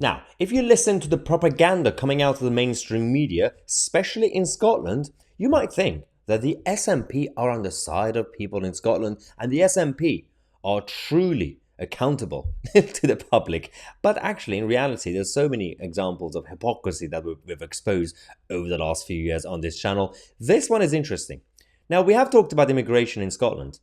Now, if you listen to the propaganda coming out of the mainstream media, especially in Scotland, you might think that the SNP are on the side of people in Scotland and the SNP are truly accountable to the public. But actually, in reality, there's so many examples of hypocrisy that we've exposed over the last few years on this channel. This one is interesting. Now, we have talked about immigration in Scotland.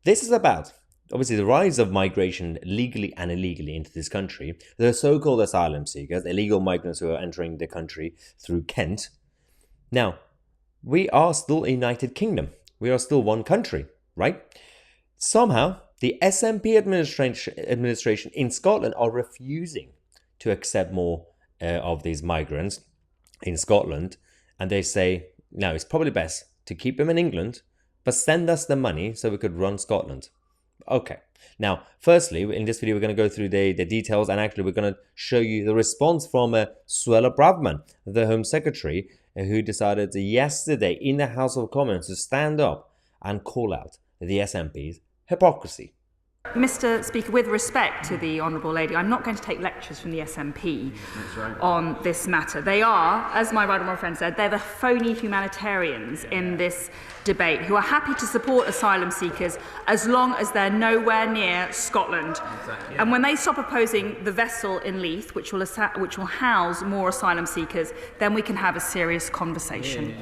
This is about, obviously, the rise of migration legally and illegally into this country. The so-called asylum seekers, illegal migrants who are entering the country through Kent. Now, we are still a United Kingdom. We are still one country, right? Somehow, the SNP administration in Scotland are refusing to accept more of these migrants in Scotland. And they say, no, it's probably best to keep them in England, but send us the money so we could run Scotland. Okay. Now, firstly, in this video, we're going to go through the details, and actually we're going to show you the response from Suella Braverman, the Home Secretary, who decided yesterday in the House of Commons to stand up and call out the SNP's hypocrisy. Mr. Speaker, with respect to the Honourable Lady, I'm not going to take lectures from the SNP on this matter. They are, as my right honourable friend said, they're the phony humanitarians in this debate who are happy to support asylum seekers as long as they're nowhere near Scotland. Exactly. And when they stop opposing the vessel in Leith, which will house more asylum seekers, then we can have a serious conversation.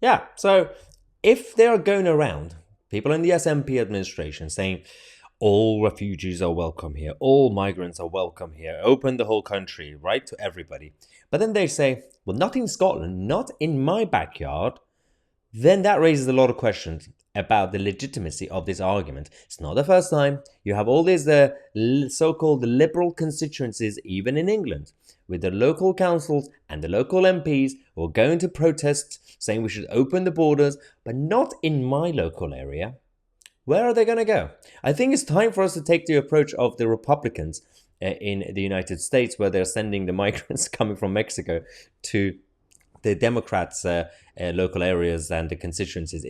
Yeah, so if they are going around, people in the SNP administration saying all refugees are welcome here, all migrants are welcome here, open the whole country, right, to everybody. But then they say, well, not in Scotland, not in my backyard. Then that raises a lot of questions about the legitimacy of this argument. It's not the first time. You have all these so-called liberal constituencies, even in England, with the local councils and the local MPs who are going to protest, saying we should open the borders, but not in my local area. Where are they going to go? I think it's time for us to take the approach of the Republicans in the United States, where they're sending the migrants coming from Mexico to the Democrats' local areas and the constituencies.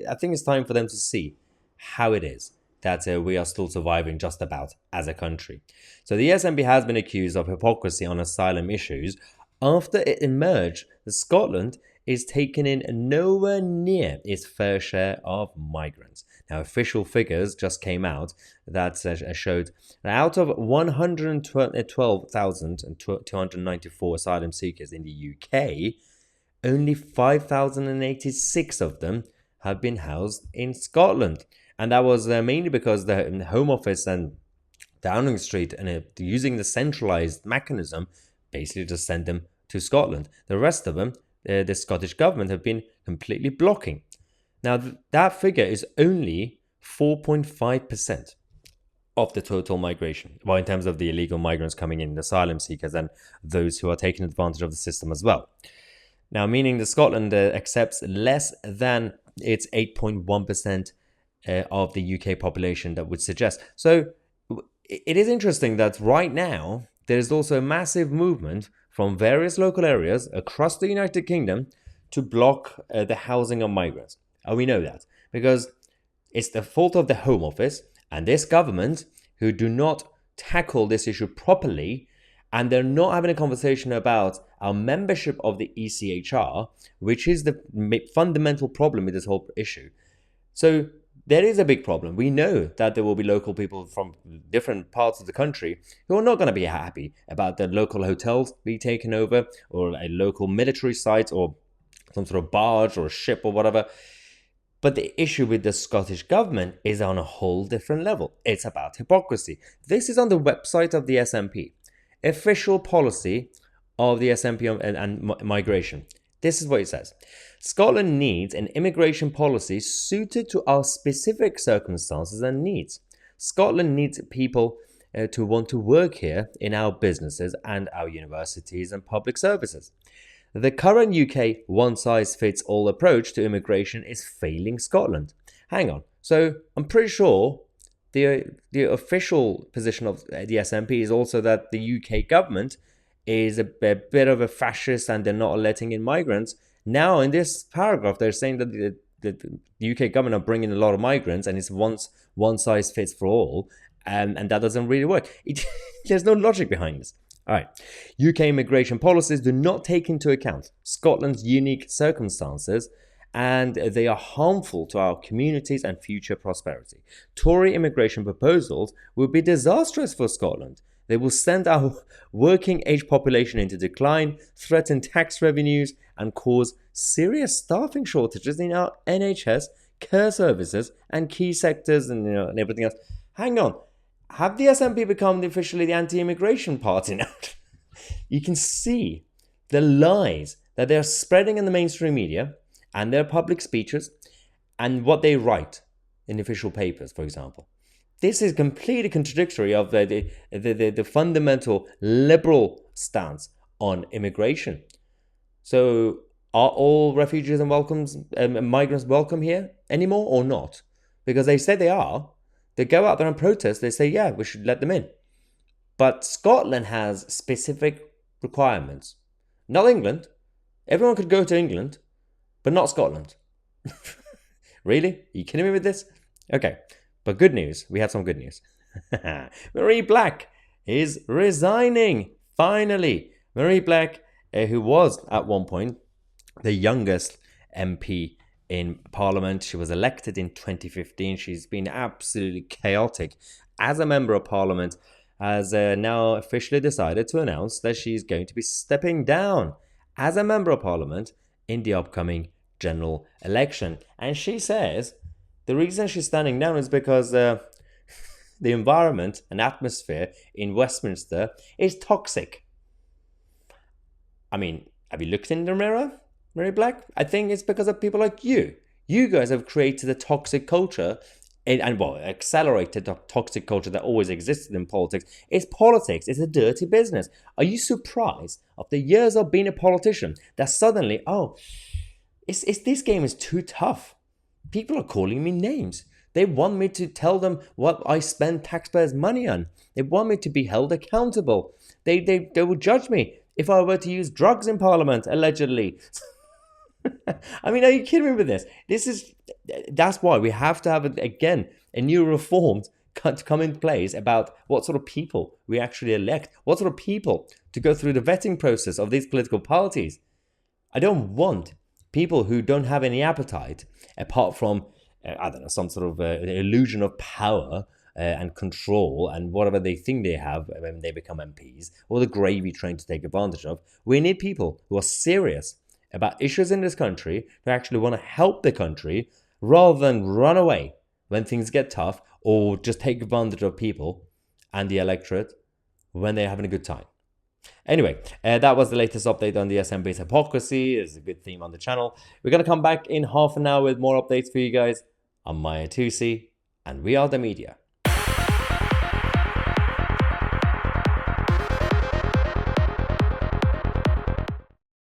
I think it's time for them to see how it is that we are still surviving just about as a country. So the SNP has been accused of hypocrisy on asylum issues after it emerged that Scotland is taking in nowhere near its fair share of migrants. Now, official figures just came out that showed that out of 112,294 asylum seekers in the UK, only 5,086 of them have been housed in Scotland. And that was mainly because the Home Office and Downing Street and using the centralised mechanism basically just sent them to Scotland. The rest of them, the Scottish government have been completely blocking. Now, that figure is only 4.5% of the total migration, well, in terms of the illegal migrants coming in, the asylum seekers, and those who are taking advantage of the system as well. Now, meaning that Scotland accepts less than its 8.1% of the UK population that would suggest. So it is interesting that right now, there's also a massive movement from various local areas across the United Kingdom to block the housing of migrants. And we know that because it's the fault of the Home Office and this government who do not tackle this issue properly, and they're not having a conversation about our membership of the ECHR, which is the fundamental problem with this whole issue. So there is a big problem. We know that there will be local people from different parts of the country who are not going to be happy about the local hotels being taken over, or a local military site, or some sort of barge or ship or whatever. But the issue with the Scottish government is on a whole different level. It's about hypocrisy. This is on the website of the SNP. Official policy of the SNP and migration. This is what it says. Scotland needs an immigration policy suited to our specific circumstances and needs. Scotland needs people to want to work here in our businesses and our universities and public services. The current UK one-size-fits-all approach to immigration is failing Scotland. Hang on. So I'm pretty sure the official position of the SNP is also that the UK government is a bit of a fascist and they're not letting in migrants. Now, in this paragraph, they're saying that the UK government are bringing a lot of migrants and it's one size fits for all, and that doesn't really work. There's no logic behind this. All right. UK immigration policies do not take into account Scotland's unique circumstances, and they are harmful to our communities and future prosperity. Tory immigration proposals will be disastrous for Scotland. They will send our working age population into decline, threaten tax revenues, and cause serious staffing shortages in our NHS, care services, and key sectors, and everything else. Hang on. Have the SNP become officially the anti-immigration party now? You can see the lies that they're spreading in the mainstream media and their public speeches and what they write in official papers, for example. This is completely contradictory of the fundamental liberal stance on immigration. So are all refugees and migrants welcome here anymore or not? Because they say they are. They go out there and protest. They say, yeah, we should let them in. But Scotland has specific requirements. Not England. Everyone could go to England, but not Scotland. Really? Are you kidding me with this? Okay. But good news. We have some good news. Marie Black is resigning. Finally. Marie Black, who was at one point the youngest MP in Parliament. She was elected in 2015. She's been absolutely chaotic as a member of Parliament, has now officially decided to announce that she's going to be stepping down as a member of Parliament in the upcoming general election. And she says the reason she's standing down is because the environment and atmosphere in Westminster is toxic. I mean, have you looked in the mirror, Mary Black? I think it's because of people like you. You guys have created a toxic culture accelerated the toxic culture that always existed in politics. It's politics. It's a dirty business. Are you surprised after years of being a politician that suddenly, this game is too tough? People are calling me names. They want me to tell them what I spend taxpayers' money on. They want me to be held accountable. They will judge me if I were to use drugs in Parliament, allegedly. I mean, are you kidding me with this? That's why we have to have, a new reform to come in place about what sort of people we actually elect, what sort of people to go through the vetting process of these political parties. I don't want people who don't have any appetite apart from, some sort of illusion of power and control and whatever they think they have when they become MPs, or the gravy train to take advantage of. We need people who are serious about issues in this country, who actually want to help the country, rather than run away when things get tough or just take advantage of people and the electorate when they're having a good time. Anyway, that was the latest update on the SNP's hypocrisy. It's a good theme on the channel. We're going to come back in half an hour with more updates for you guys. I'm Mahyar Tousi, and we are the media.